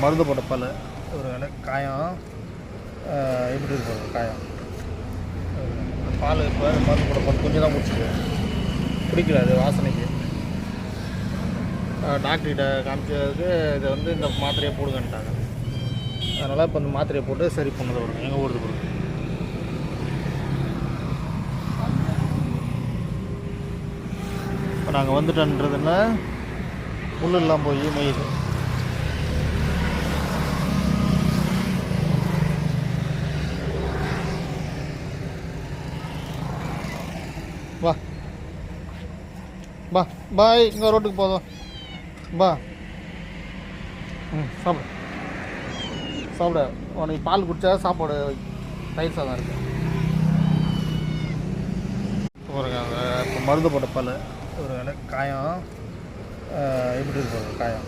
மருந்து போட்ட பல் ஒரு வேலை காயம் எப்படி இருக்கு காயம். பால் இப்போ மருந்து போட்ட பல் கொஞ்சம் தான் முடிச்சுது, பிடிக்கல அது வாசனைக்கு. டாக்டர்கிட்ட காமிச்சதுக்கு இதை வந்து இந்த மாத்திரையை போடுங்கன்ட்டாங்க. அதனால் இப்போ இந்த மாத்திரையை போட்டு சரி பண்ணது வருங்க. எங்கே ஓடுது போடுங்க. இப்போ நாங்கள் வந்துட்டோன்றதுன்னா புல்லெல்லாம் போய் மேயுது. வா பா பாய், இங்கே ரோட்டுக்கு போதும் பா. சாப்பிடு சாப்பிட. உனக்கு பால் குடித்தா சாப்பாடு தயிர் சாதம் இருக்குது. ஒரு இப்போ மருந்து போட்ட பல் ஒரு வேலை காயம் எப்படி இருக்கு காயம்.